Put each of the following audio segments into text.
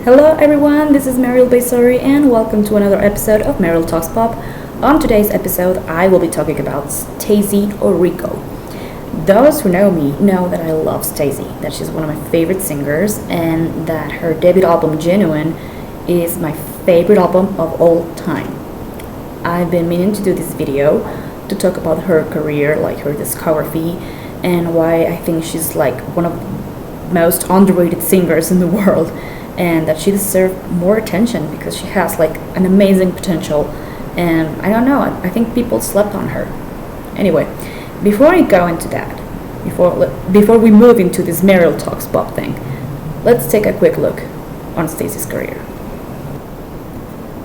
Hello everyone, this is Mariel and welcome to another episode of Mariel Talks Pop. On today's episode, I will be talking about Stacie Orrico. Those who know me know that I love Stacie, that she's one of my favorite singers, and that her debut album Genuine is my favorite album of all time. I've been meaning to do this video to talk about her career, like her discography, and why I think she's like one of the most underrated singers in the world, and that she deserves more attention because she has like an amazing potential, and I don't know, I think people slept on her. Anyway, before I go into that, before we move into this Mariel Talks Pop thing, let's take a quick look on Stacie's career.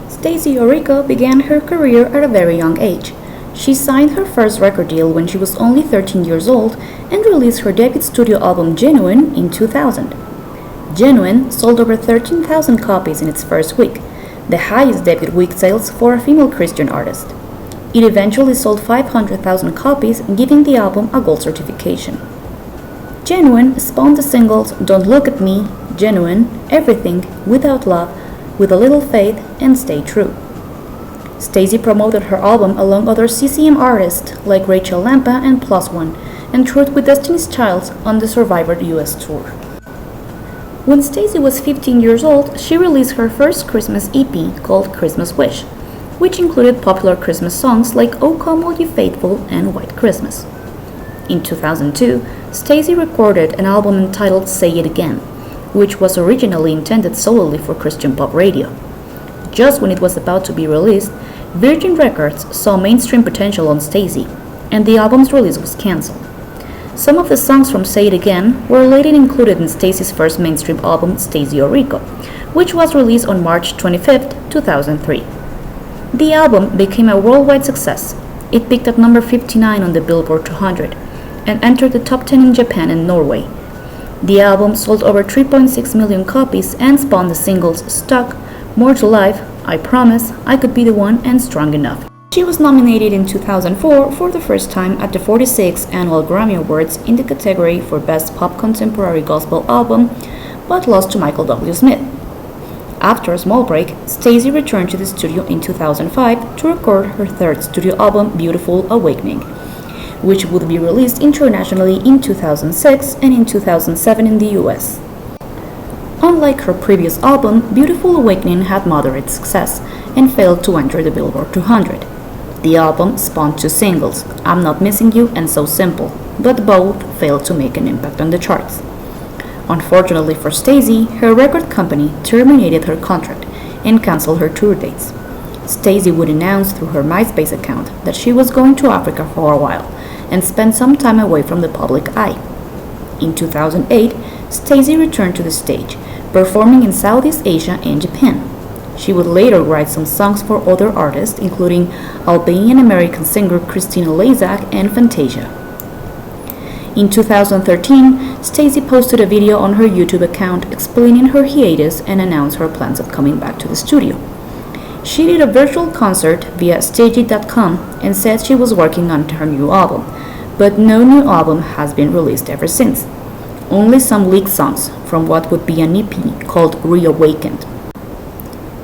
Stacie Orrico began her career at a very young age. She signed her first record deal when she was only 13 years old and released her debut studio album Genuine in 2000. Genuine sold over 13,000 copies in its first week, the highest debut week sales for a female Christian artist. It eventually sold 500,000 copies, giving the album a gold certification. Genuine spawned the singles Don't Look at Me, Genuine, Everything, Without Love, With a Little Faith, and Stay True. Stacie promoted her album along other CCM artists like Rachel Lampa and Plus One, and toured with Destiny's Child on the Survivor US tour. When Stacie was 15 years old, she released her first Christmas EP called Christmas Wish, which included popular Christmas songs like O Come All You Faithful and White Christmas. In 2002, Stacie recorded an album entitled Say It Again, which was originally intended solely for Christian pop radio. Just when it was about to be released, Virgin Records saw mainstream potential on Stacie, and the album's release was cancelled. Some of the songs from Say It Again were later included in Stacie's first mainstream album, Stacie Orrico, which was released on March 25, 2003. The album became a worldwide success. It peaked at number 59 on the Billboard 200 and entered the top 10 in Japan and Norway. The album sold over 3.6 million copies and spawned the singles Stuck, More to Life, I Promise, I Could Be the One, and Strong Enough. She was nominated in 2004 for the first time at the 46th Annual Grammy Awards in the category for Best Pop Contemporary Gospel Album, but lost to Michael W. Smith. After a small break, Stacie returned to the studio in 2005 to record her third studio album, Beautiful Awakening, which would be released internationally in 2006 and in 2007 in the US. Unlike her previous album, Beautiful Awakening had moderate success and failed to enter the Billboard 200. The album spawned two singles, I'm Not Missing You and So Simple, but both failed to make an impact on the charts. Unfortunately for Stacie, her record company terminated her contract and canceled her tour dates. Stacie would announce through her MySpace account that she was going to Africa for a while and spend some time away from the public eye. In 2008, Stacie returned to the stage, performing in Southeast Asia and Japan. She would later write some songs for other artists, including Albanian-American singer Christina Lazak and Fantasia. In 2013, Stacie posted a video on her YouTube account explaining her hiatus and announced her plans of coming back to the studio. She did a virtual concert via Stagey.com and said she was working on her new album, but no new album has been released ever since. Only some leaked songs from what would be an EP called Reawakened.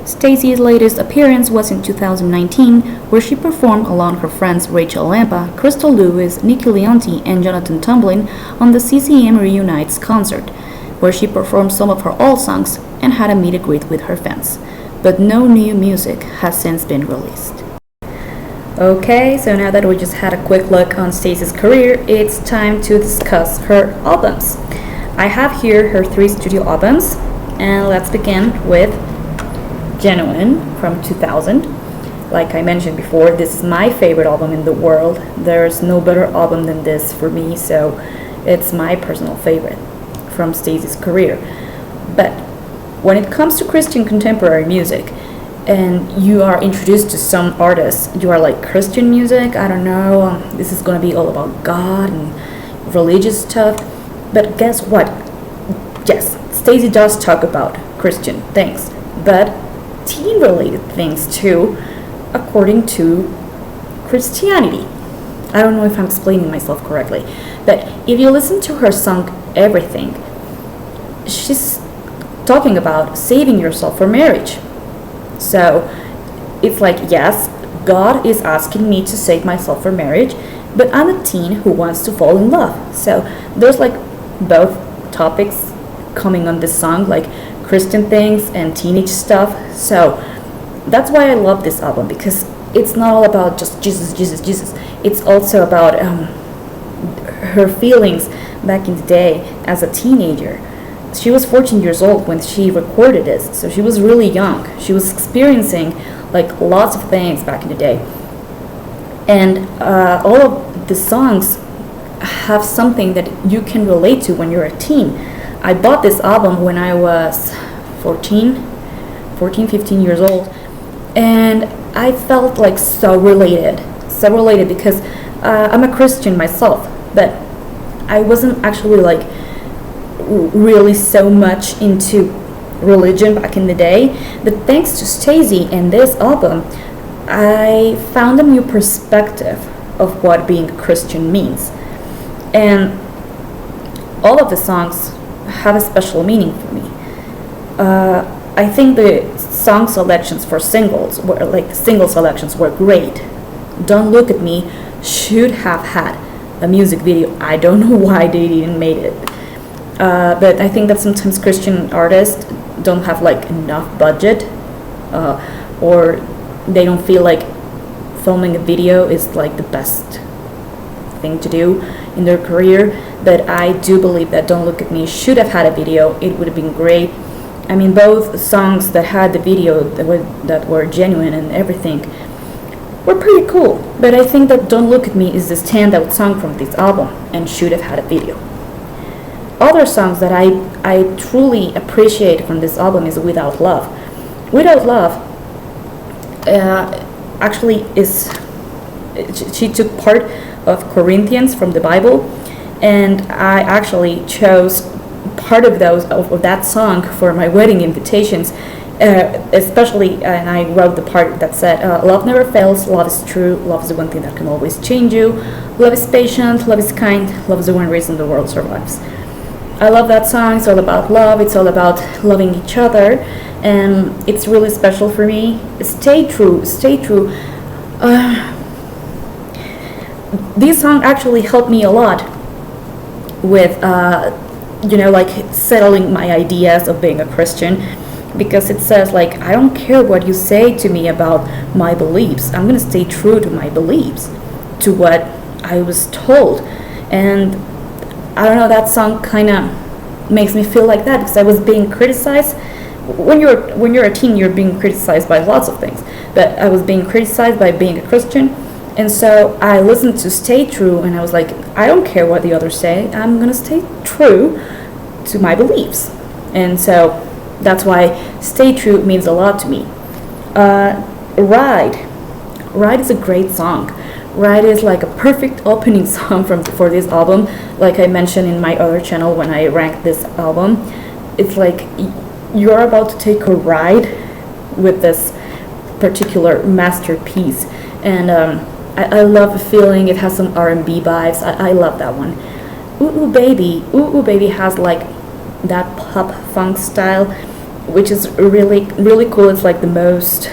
Stacie's latest appearance was in 2019, where she performed along her friends Rachel Lampa, Crystal Lewis, Nikki Leonti, and Jonathan Tumblin on the CCM Reunites concert, where she performed some of her old songs and had a meet and greet with her fans. But no new music has since been released. Okay, so now that we just had a quick look on Stacie's career, it's time to discuss her albums. I have here her 3 studio albums, and let's begin with Genuine from 2000. Like I mentioned before, this is my favorite album in the world. There's no better album than this for me, so it's my personal favorite from Stacie's career. But when it comes to Christian contemporary music, and you are introduced to some artists, you are like, Christian music, I don't know, this is gonna be all about God and religious stuff. But guess what? Yes, Stacie does talk about Christian things, but teen-related things too, according to Christianity. I don't know if I'm explaining myself correctly, but if you listen to her song Everything, she's talking about saving yourself for marriage. So it's like, yes, God is asking me to save myself for marriage, but I'm a teen who wants to fall in love. So there's like both topics coming on this song, like Christian things and teenage stuff. So that's why I love this album, because it's not all about just Jesus, Jesus, Jesus. It's also about her feelings back in the day as a teenager. She was 14 years old when she recorded this, so she was really young. She was experiencing like lots of things back in the day. And all of the songs have something that you can relate to when you're a teen. I bought this album when I was 14, 15 years old, and I felt like so related because I'm a Christian myself, but I wasn't actually like really so much into religion back in the day. But thanks to Stacie and this album, I found a new perspective of what being a Christian means. And all of the songs have a special meaning for me. I think the song selections for singles were like the single selections were great. Don't Look at Me should have had a music video. I don't know why they didn't make it. But I think that sometimes Christian artists don't have like enough budget, or they don't feel like filming a video is like the best thing to do in their career. But I do believe that Don't Look at Me should have had a video. It would have been great. I mean, both songs that had the video that were genuine and everything were pretty cool. But I think that Don't Look at Me is the standout song from this album and should have had a video. Other songs that I truly appreciate from this album is Without Love. Without Love actually is, she took part of Corinthians from the Bible, and I actually chose part of that song for my wedding invitations, especially, and I wrote the part that said, love never fails, love is true, love is the one thing that can always change you, love is patient, love is kind, love is the one reason the world survives. I love that song. It's all about love, it's all about loving each other, and it's really special for me. Stay True. This song actually helped me a lot with like settling my ideas of being a Christian, because it says like, I don't care what you say to me about my beliefs, I'm gonna stay true to my beliefs, to what I was told. And I don't know, that song kind of makes me feel like that, because I was being criticized. When you're a teen, you're being criticized by lots of things, but I was being criticized by being a Christian. And so I listened to Stay True, and I was like, I don't care what the others say, I'm gonna stay true to my beliefs. And so that's why Stay True means a lot to me. Ride is a great song. Ride is like a perfect opening song for this album. Like I mentioned in my other channel when I ranked this album, it's like you're about to take a ride with this particular masterpiece. And I love the feeling. It has some R&B vibes. I love that one. Ooh Ooh Baby has like that pop funk style, which is really really cool. It's like the most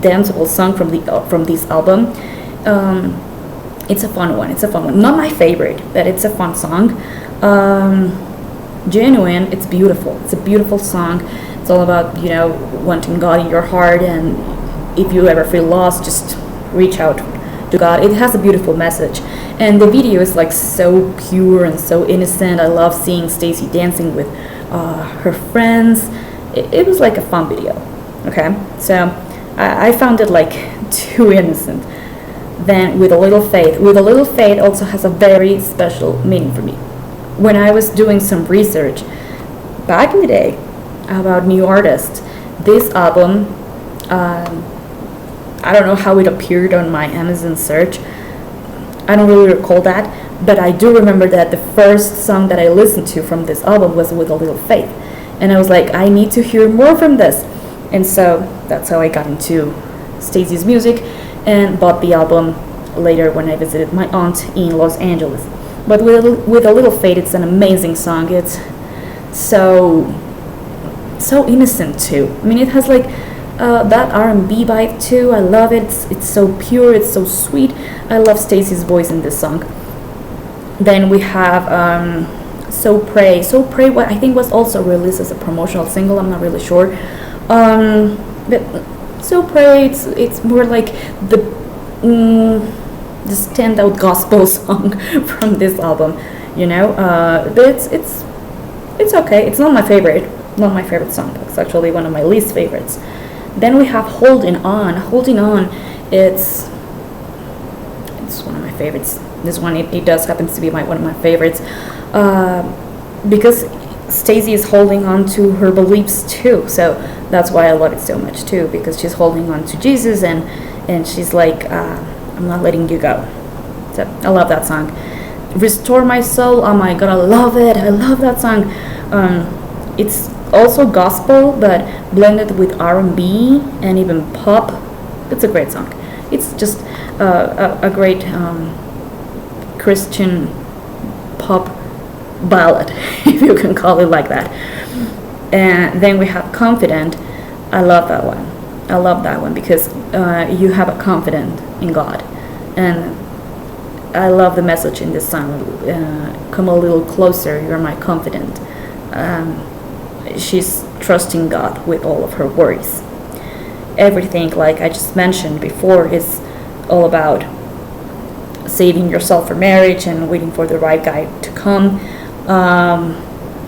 danceable song from this album. It's a fun one. Not my favorite, but it's a fun song. Genuine. It's beautiful. It's a beautiful song. It's all about wanting God in your heart, and if you ever feel lost, just reach out to God. It has a beautiful message, and the video is like so pure and so innocent. I love seeing Stacie dancing with her friends. It was like a fun video. Okay, so I found it like too innocent. Then With a Little Faith also has a very special meaning for me. When I was doing some research back in the day about new artists, this album, I don't know how it appeared on my Amazon search. I don't really recall that, but I do remember that the first song that I listened to from this album was With a Little Faith. And I was like, I need to hear more from this. And so that's how I got into Stacie's music and bought the album later when I visited my aunt in Los Angeles. But with a Little Faith, it's an amazing song. It's so so innocent too. I mean, it has like that R&B vibe too. I love it. It's so pure. It's so sweet. I love Stacey's voice in this song. Then we have So Pray. So Pray, what I think was also released as a promotional single. I'm not really sure. But So Pray, it's more like the standout gospel song from this album, you know. But it's okay. It's not my favorite. Not my favorite song. It's actually one of my least favorites. Then we have Holding On. Holding On, it's one of my favorites. This one, it does happens to be one of my favorites, because Stacey is holding on to her beliefs too. So that's why I love it so much too, because she's holding on to Jesus, and she's like, I'm not letting you go. So I love that song. Restore My Soul. Oh my god, I love it. I love that song. It's also gospel, but blended with R&B and even pop. It's a great song. It's just a great Christian pop ballad, if you can call it like that. And then we have Confident. I love that one. I love that one because you have a confidence in God. And I love the message in this song. Come a little closer, you're my confidant. She's trusting God with all of her worries. Everything, like I just mentioned before, is all about saving yourself for marriage and waiting for the right guy to come,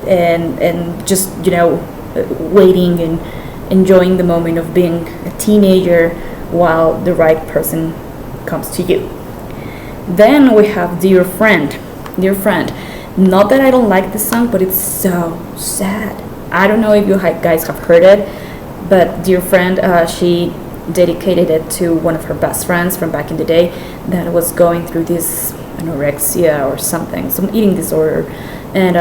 and just, you know, waiting and enjoying the moment of being a teenager while the right person comes to you. Then we have Dear Friend. Dear Friend. Not that I don't like this song, but it's so sad. I don't know if you guys have heard it, but Dear Friend, she dedicated it to one of her best friends from back in the day that was going through this anorexia or something, some eating disorder. And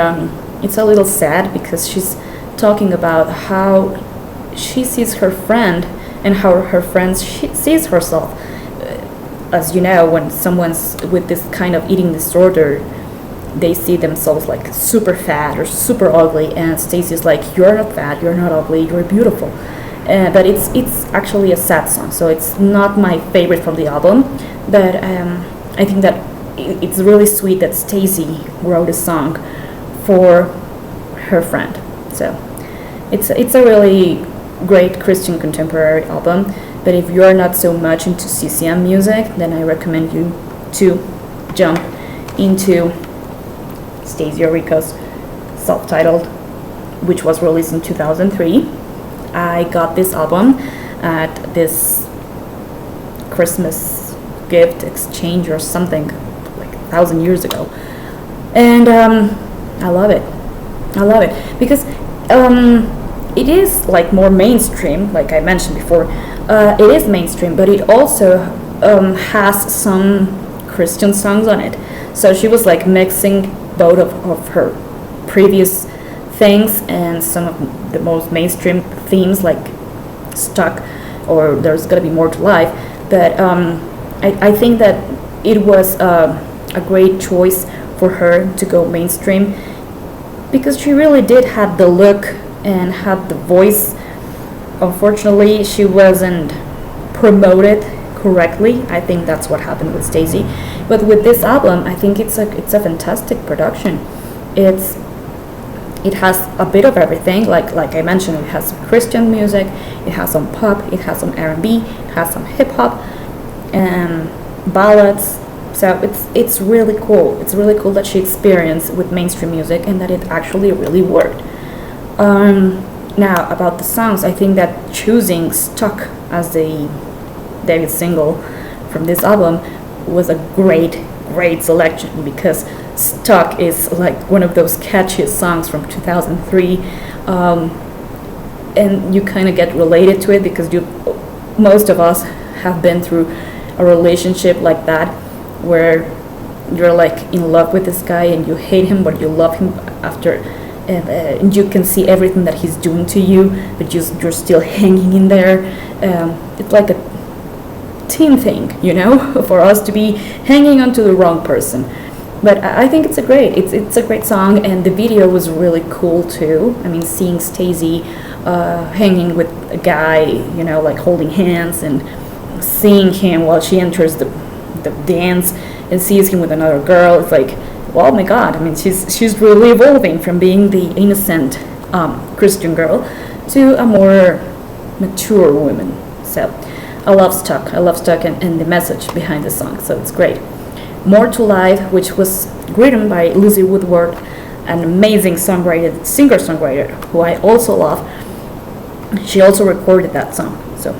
it's a little sad because she's talking about how she sees her friend and how her friend sees herself. As you know, when someone's with this kind of eating disorder, they see themselves like super fat or super ugly, and Stacey's like, you're not fat, you're not ugly, you're beautiful. But it's actually a sad song, so it's not my favorite from the album, but I think that it's really sweet that Stacey wrote a song for her friend. So it's a really great Christian contemporary album. But if you're not so much into CCM music, then I recommend you to jump into Stacie Orrico's self-titled, which was released in 2003. I got this album at this Christmas gift exchange or something like 1,000 years ago, and I love it. I love it because it is like more mainstream, like I mentioned before. It is mainstream, but it also has some Christian songs on it. So she was like mixing both of her previous things and some of the most mainstream themes, like Stuck or There's Gotta Be More to Life. But I think that it was a great choice for her to go mainstream because she really did have the look and had the voice. Unfortunately, she wasn't promoted correctly. I think that's what happened with Stacey. But with this album, I think it's a fantastic production. It has a bit of everything. Like I mentioned, it has some Christian music, it has some pop, it has some R&B, it has some hip hop, and ballads. So it's really cool. It's really cool that she experienced with mainstream music and that it actually really worked. Now, about the songs, I think that choosing Stuck as the debut single from this album was a great selection because Stuck is like one of those catchiest songs from 2003, and you kind of get related to it because most of us have been through a relationship like that where you're like in love with this guy and you hate him but you love him after, and you can see everything that he's doing to you, but you're still hanging in there. It's like a teen thing, you know, for us to be hanging on to the wrong person. But I think it's a great song, and the video was really cool too. I mean, seeing Stacey hanging with a guy, you know, like holding hands and seeing him while she enters the dance and sees him with another girl. It's like, oh my God, I mean, she's really evolving from being the innocent Christian girl to a more mature woman. So I love Stuck and the message behind the song, so it's great. More to Life, which was written by Lucy Woodward, an amazing songwriter, singer-songwriter, who I also love. She also recorded that song, so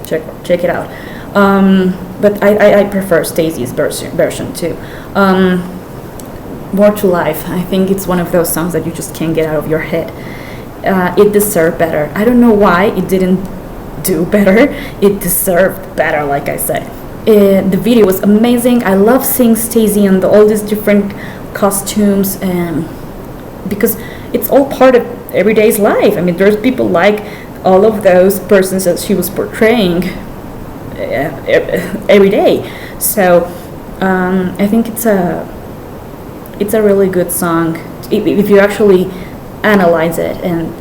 check it out. But I prefer Stacey's version too. More to Life, I think it's one of those songs that you just can't get out of your head. It deserved better. I don't know why it didn't do better. It deserved better, like I said. The video was amazing. I love seeing Stacey and all these different costumes, and because it's all part of everyday's life. I mean, there's people like all of those persons that she was portraying every day. So I think it's a really good song if you actually analyze it and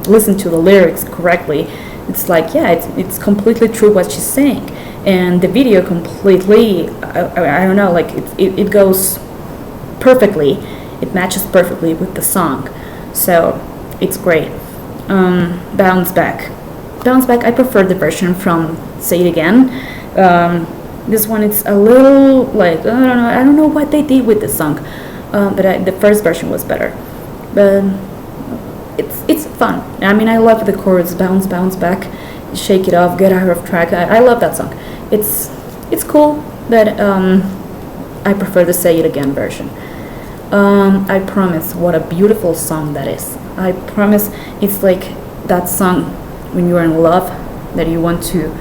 listen to the lyrics correctly. It's like, yeah, it's completely true what she's saying, and the video completely, I don't know, like it goes perfectly, it matches perfectly with the song, so it's great. Bounce Back, I prefer the version from Say It Again. This one, it's a little like, I don't know what they did with this song, but the first version was better, but it's fun. I mean, I love the chorus, bounce back, shake it off, get out of track. I love that song. It's cool, but I prefer the Say It Again version. I Promise, what a beautiful song that is. I Promise, it's like that song when you're in love that you want to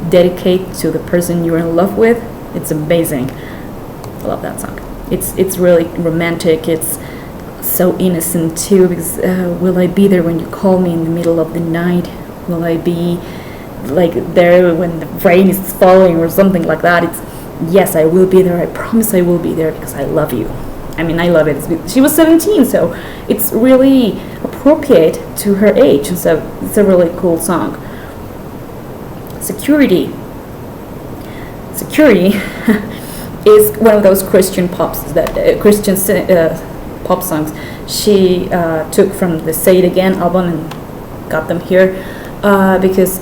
dedicate to the person you're in love with. It's amazing. I love that song. It's really romantic. It's so innocent too, because will I be there when you call me in the middle of the night? Will I be like there when the rain is falling or something like that? It's, yes, I will be there. I promise I will be there because I love you. I mean, I love it. She was 17, so it's really appropriate to her age, so it's a really cool song. Security is one of those Christian pops that Christian pop songs she took from the Say It Again album and got them here because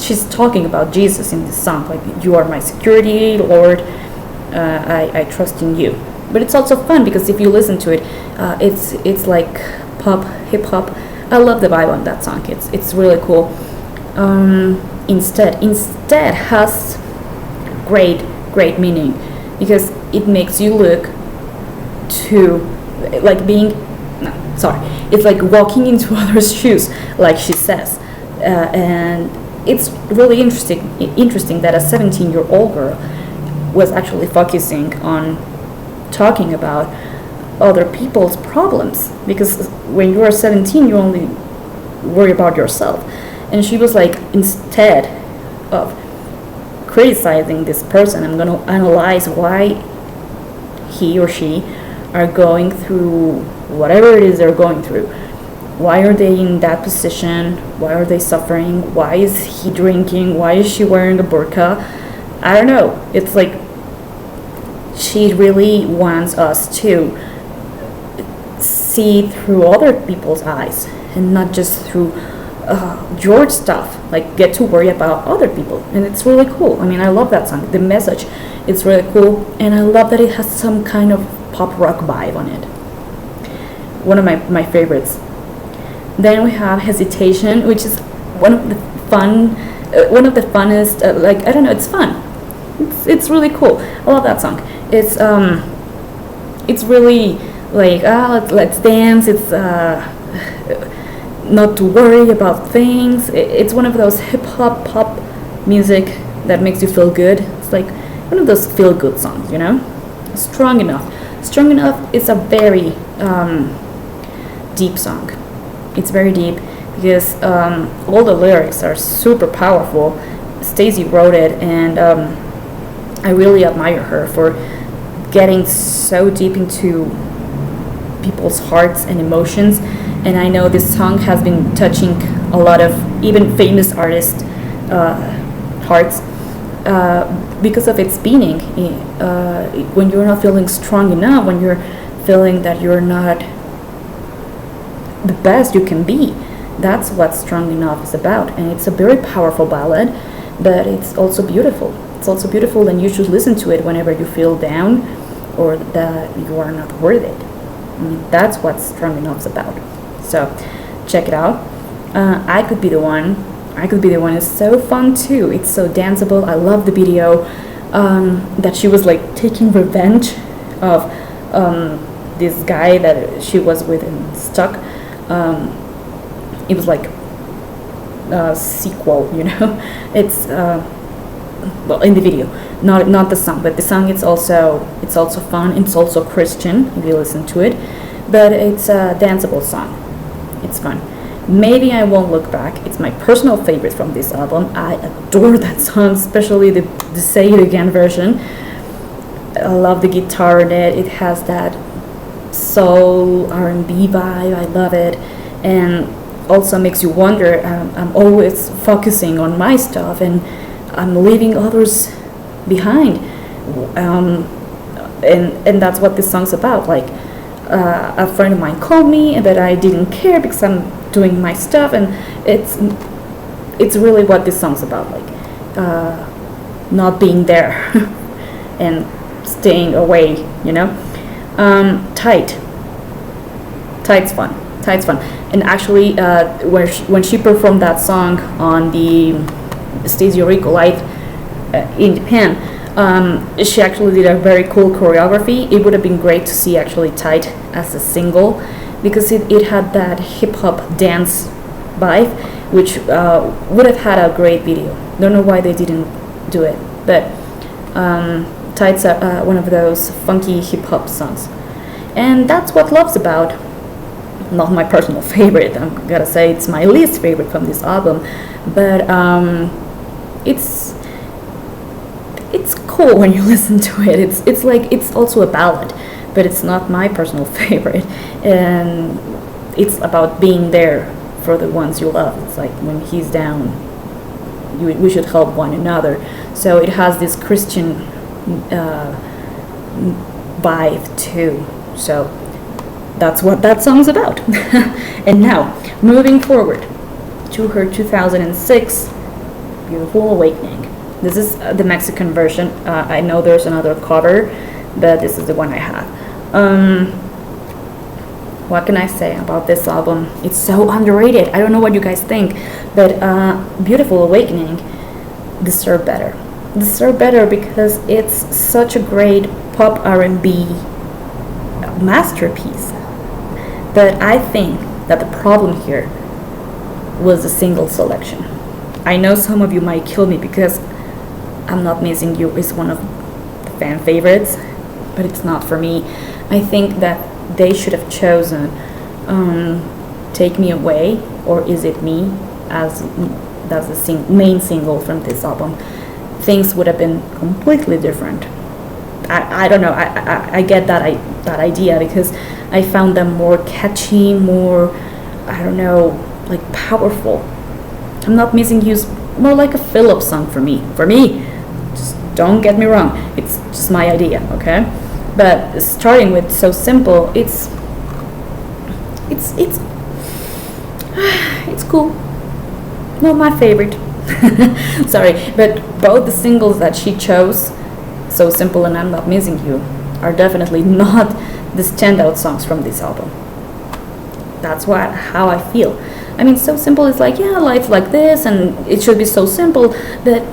she's talking about Jesus in this song, like, you are my security, Lord, I trust in you. But it's also fun because if you listen to it, it's like pop, hip hop. I love the vibe on that song. It's really cool. Instead has great meaning because it makes you look to like it's like walking into others' shoes, like she says, and it's really interesting that a 17-year-old girl was actually focusing on talking about other people's problems, because when you are 17 you only worry about yourself, and she was like, instead of criticizing this person, I'm going to analyze why he or she are going through whatever it is they're going through. Why are they in that position? Why are they suffering? Why is he drinking? Why is she wearing a burqa? I don't know. It's like she really wants us to see through other people's eyes and not just through your stuff, like get to worry about other people. And it's really cool. I mean, I love that song. The message is really cool, and I love that it has some kind of pop rock vibe on it. One of my favorites. Then we have Hesitation, which is one of the funnest, like, I don't know, it's fun. It's really cool. I love that song. It's really like, let's dance. It's not to worry about things. It's one of those hip hop pop music that makes you feel good. It's like one of those feel good songs, you know. Strong Enough is a very deep song. It's very deep because all the lyrics are super powerful. Stacey wrote it, and I really admire her for getting so deep into people's hearts and emotions and I know this song has been touching a lot of even famous artists' hearts because of its meaning. When you're not feeling strong enough, when you're feeling that you're not the best you can be, that's what Strong Enough is about. And it's a very powerful ballad, but it's also beautiful. It's also beautiful, and you should listen to it whenever you feel down or that you are not worth it. I mean, that's what Strong Enough is about. So check it out. I Could Be the One. I Could Be the One is so fun too. It's so danceable. I love the video that she was like taking revenge of this guy that she was with and stuck. It was like a sequel, you know. It's well, in the video, not the song, but the song it's also fun. It's also Christian if you listen to it, but it's a danceable song. It's fun. Maybe I Won't Look Back. It's my personal favorite from this album. I adore that song, especially the Say It Again version. I love the guitar in it. It has that soul R&B vibe. I love it, and also makes you wonder. I'm always focusing on my stuff, and I'm leaving others behind. And that's what this song's about. Like, a friend of mine called me, but I didn't care because I'm doing my stuff, and it's really what this song's about. Like, not being there and staying away, you know. Tight's fun. And actually, when she performed that song on the Stacie Orrico live in Japan, she actually did a very cool choreography. It would have been great to see actually Tight as a single, because it had that hip-hop dance vibe, which would have had a great video. Don't know why they didn't do it, but Tight's one of those funky hip-hop songs. And that's what Love's about. Not my personal favorite, I'm gotta say it's my least favorite from this album, but it's cool when you listen to it. It's like, it's also a ballad, but it's not my personal favorite, and it's about being there for the ones you love. It's like when he's down, we should help one another. So it has this Christian vibe too. So that's what that song's about. And now, moving forward to her 2006 Beautiful Awakening. This is the Mexican version. I know there's another cover, but this is the one I have. What can I say about this album? It's so underrated. I don't know what you guys think, but Beautiful Awakening deserve better. Deserve better because it's such a great pop R&B masterpiece. But I think that the problem here was the single selection. I know some of you might kill me because I'm Not Missing You is one of the fan favorites, but it's not for me. I think that they should have chosen Take Me Away or Is It Me as the main single from this album. Things would have been completely different. I don't know. I get that idea because I found them more catchy, more, I don't know, like powerful. I'm Not Missing You is more like a Philip song for me. Just don't get me wrong. It's just my idea, okay? But starting with So Simple, it's cool. Not my favorite. Sorry, but both the singles that she chose, So Simple and I'm Not Missing You, are definitely not the standout songs from this album. That's how I feel. I mean, So Simple is like, yeah, life's like this and it should be so simple, but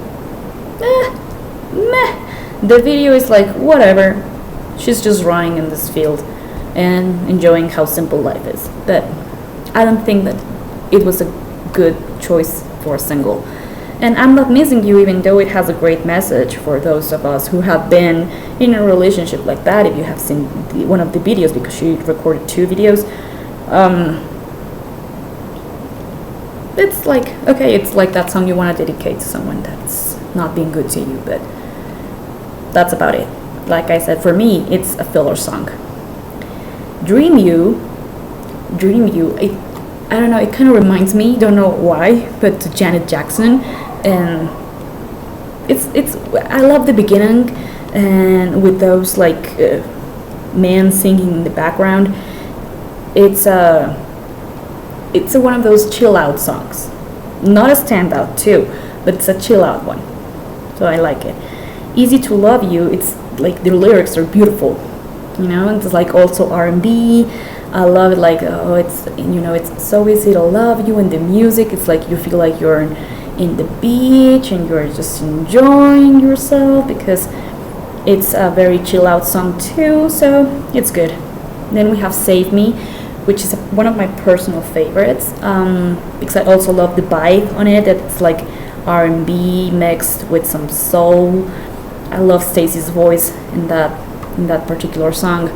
meh. The video is like, whatever. She's just running in this field and enjoying how simple life is. But I don't think that it was a good choice for a single. And I'm Not Missing You, even though it has a great message for those of us who have been in a relationship like that, if you have seen one of the videos, because she recorded 2 videos, it's like, okay, it's like that song you want to dedicate to someone that's not being good to you, but that's about it. Like I said, for me, it's a filler song. Dream You Dream You. I don't know, it kind of reminds me, don't know why, but to Janet Jackson. And it's I love the beginning, and with those like men singing in the background. It's one of those chill out songs, not a standout too, but it's a chill out one, so I like it. Easy to Love You, it's like the lyrics are beautiful, and it's like also R&B. I love it, like, oh, it's so easy to love you, and the music, it's like you feel like you're in the beach and you're just enjoying yourself, because it's a very chill out song too, so it's good. Then we have Save Me, which is one of my personal favorites, because I also love the vibe on it. It's like R&B mixed with some soul. I love Stacey's voice in that particular song.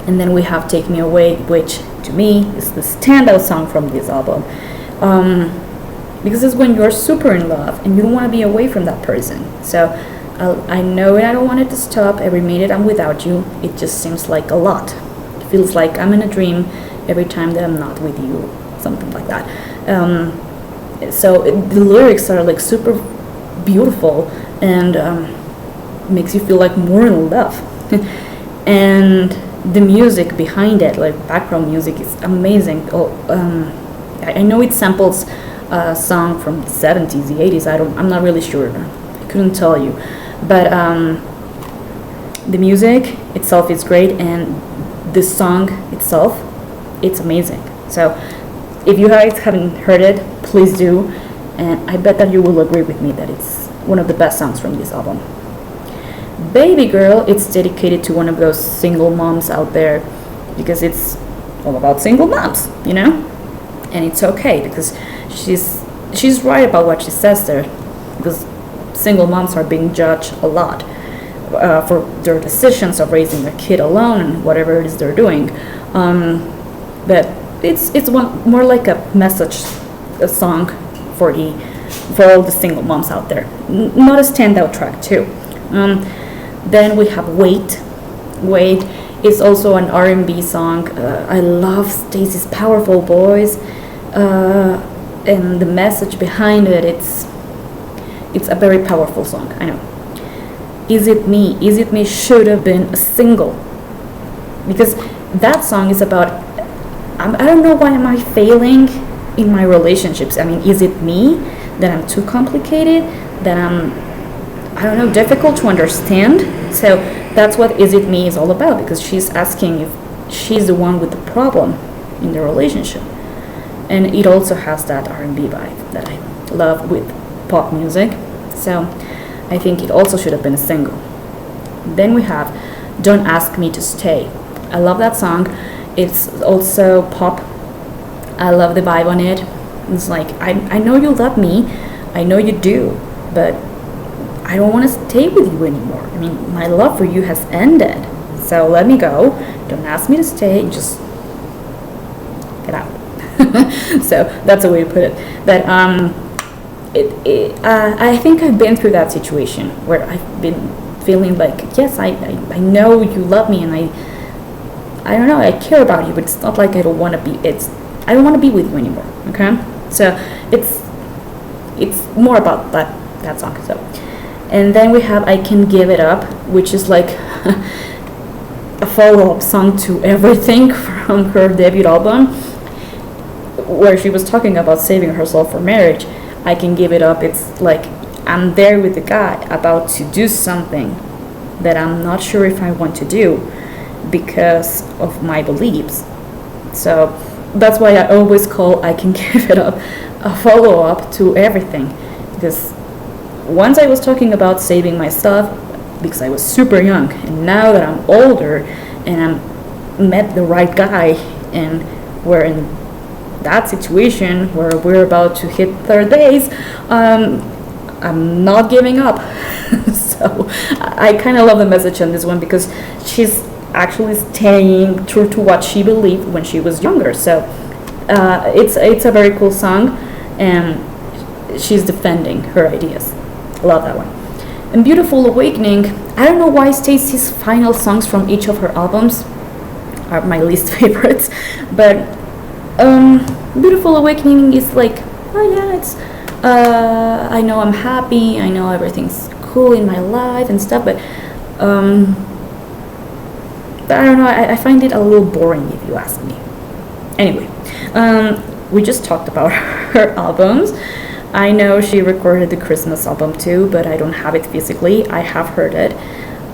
And then we have Take Me Away, which to me is the standout song from this album, because it's when you're super in love and you don't want to be away from that person. So I know I don't want it to stop. Every minute I'm without you, it just seems like a lot. It feels like I'm in a dream every time that I'm not with you, something like that. So the lyrics are like super beautiful, and makes you feel like more in love. And the music behind it, like background music, is amazing. I know it samples a song from the 70s, the 80s. I'm not really sure. I couldn't tell you, but the music itself is great, and the song itself, it's amazing. So if you guys haven't heard it, please do, and I bet that you will agree with me that it's one of the best songs from this album. Baby Girl, it's dedicated to one of those single moms out there, because it's all about single moms, and it's okay, because she's right about what she says there, because single moms are being judged a lot for their decisions of raising their kid alone and whatever it is they're doing. But it's more like a message, a song for all the single moms out there. Not a standout track too. Then we have Wait. Wait is also an R&B song. I love Stacey's powerful voice, and the message behind it. It's a very powerful song. I know. Is It Me? Is It Me should have been a single, because that song is about, I don't know why am I failing in my relationships. I mean, is it me that I'm too complicated, that I don't know, difficult to understand? So that's what Is It Me is all about, because she's asking if she's the one with the problem in the relationship. And it also has that R&B vibe that I love with pop music. So I think it also should have been a single. Then we have Don't Ask Me to Stay. I love that song. It's also pop. I love the vibe on it. It's like, I know you love me, I know you do, but I don't want to stay with you anymore. I mean, my love for you has ended. So let me go. Don't ask me to stay. Just get out. So that's the way to put it. But I think I've been through that situation where I've been feeling like, yes, I know you love me, and I don't know, I care about you, but it's not like I don't want to be. I don't want to be with you anymore. Okay, so it's more about that song. So, and then we have I Can Give It Up, which is like a follow-up song to Everything from her debut album, where she was talking about saving herself for marriage. I Can Give It Up, it's like I'm there with the guy about to do something that I'm not sure if I want to do because of my beliefs. So that's why I always call I Can Give It Up a follow-up to Everything, because once I was talking about saving myself because I was super young, and now that I'm older and I'm met the right guy and we're in that situation where we're about to hit third base, I'm not giving up. So I kind of love the message on this one, because she's actually staying true to what she believed when she was younger. So it's a very cool song, and she's defending her ideas. Love that one. And Beautiful Awakening, I don't know why Stacey's final songs from each of her albums, are my least favorites. But Beautiful Awakening is like, oh yeah, it's I know I'm happy, I know everything's cool in my life and stuff, but I don't know, I find it a little boring if you ask me. Anyway, we just talked about her albums. I know she recorded the Christmas album too, but I don't have it physically. I have heard it.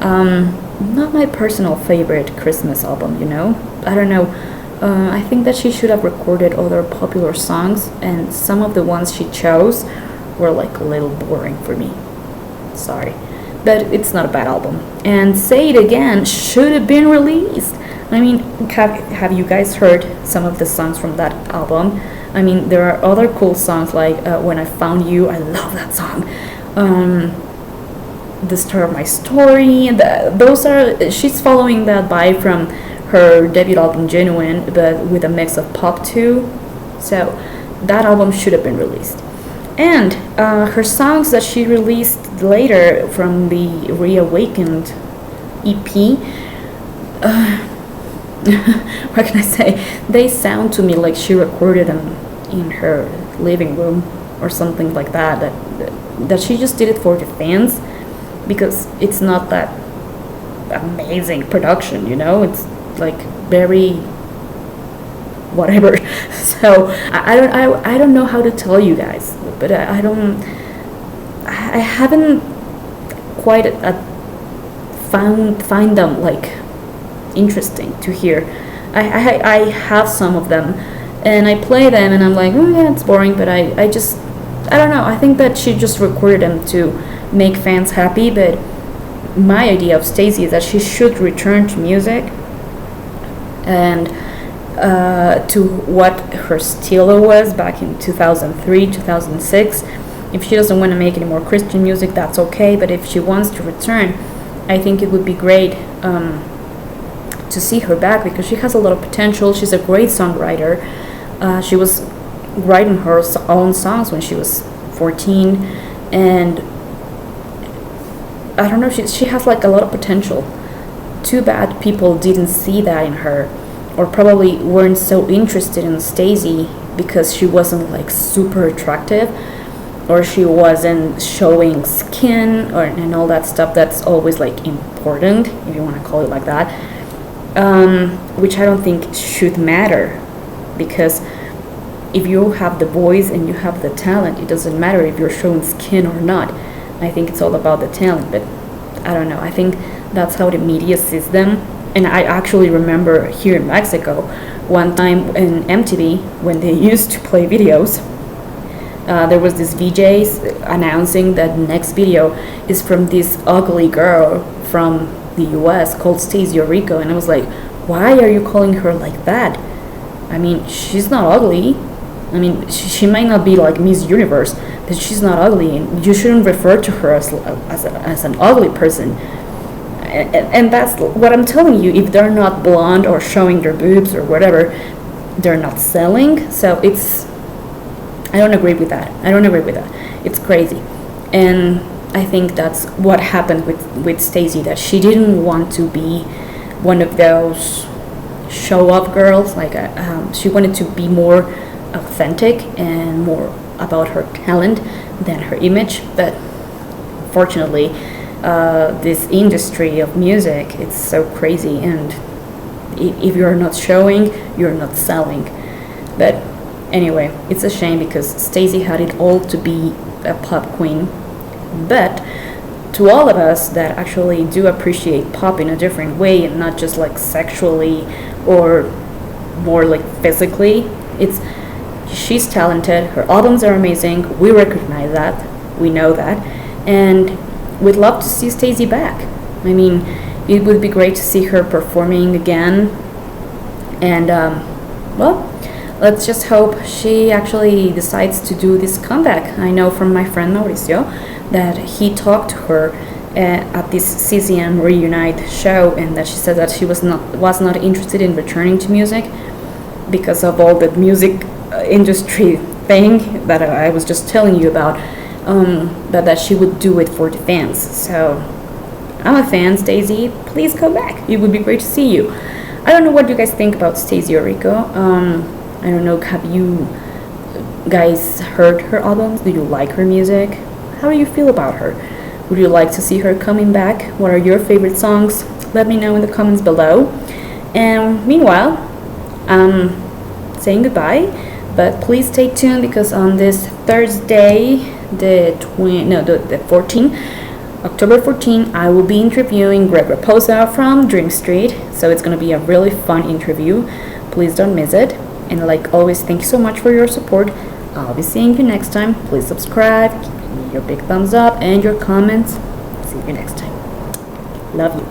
Not my personal favorite Christmas album, you know? I don't know. I think that she should have recorded other popular songs, and some of the ones she chose were like a little boring for me. Sorry. But it's not a bad album. And Say It Again should have been released. I mean, have you guys heard some of the songs from that album? I mean, there are other cool songs like When I Found You. I love that song. The Start of My Story. She's following that vibe from her debut album Genuine, but with a mix of pop too. So that album should have been released. And her songs that she released later from the Reawakened EP, what can I say? They sound to me like she recorded them in her living room or something like that. That she just did it for the fans, because it's not that amazing production, you know. It's like very whatever. So I don't know how to tell you guys, but I haven't quite find them like interesting to hear. I have some of them and I play them and I'm like, oh yeah, it's boring, but I don't know. I think that she just recorded them to make fans happy, but my idea of Stacie is that she should return to music and to what her style was back in 2003, 2006. If she doesn't want to make any more Christian music, that's okay, but if she wants to return, I think it would be great to see her back, because she has a lot of potential. She's a great songwriter. She was writing her own songs when she was 14, and I don't know, she has like a lot of potential. Too bad people didn't see that in her, or probably weren't so interested in Stacie because she wasn't like super attractive, or she wasn't showing skin and all that stuff that's always like important, if you want to call it like that, which I don't think should matter, because if you have the voice and you have the talent, it doesn't matter if you're showing skin or not. I think it's all about the talent, but I don't know, I think that's how the media sees them. And I actually remember here in Mexico, one time in MTV, when they used to play videos, there was this VJs announcing that the next video is from this ugly girl from the US called Stacie Orrico, and I was like, why are you calling her like that? I mean, she's not ugly. I mean, she might not be like Miss Universe, but she's not ugly, and you shouldn't refer to her as an ugly person. And that's what I'm telling you. If they're not blonde or showing their boobs or whatever, they're not selling. So I don't agree with that. It's crazy. And I think that's what happened with Stacie, that she didn't want to be one of those show-off girls. Like she wanted to be more authentic and more about her talent than her image. But fortunately, this industry of music, it's so crazy, and if you're not showing, you're not selling. But anyway, it's a shame, because Stacie had it all to be a pop queen. But to all of us that actually do appreciate pop in a different way, and not just like sexually or more like physically, she's talented, her albums are amazing, we recognize that, we know that, and we'd love to see Stacie back. I mean, it would be great to see her performing again. And, well, let's just hope she actually decides to do this comeback. I know from my friend Mauricio that he talked to her at this CCM Reunite show, and that she said that she was not interested in returning to music because of all the music industry thing that I was just telling you about. But that she would do it for the fans. So I'm a fan, Stacie. Please come back. It would be great to see you. I don't know what you guys think about Stacie Orrico. I don't know, have you guys heard her albums? Do you like her music? How do you feel about her? Would you like to see her coming back? What are your favorite songs? Let me know in the comments below. And meanwhile, I'm saying goodbye, but please stay tuned because on this Thursday, the 14th, October 14th, I will be interviewing Greg Raposa from Dream Street, so it's going to be a really fun interview. Please don't miss it. And like always, thank you so much for your support. I'll be seeing you next time. Please subscribe, give me your big thumbs up and your comments. See you next time. Love you.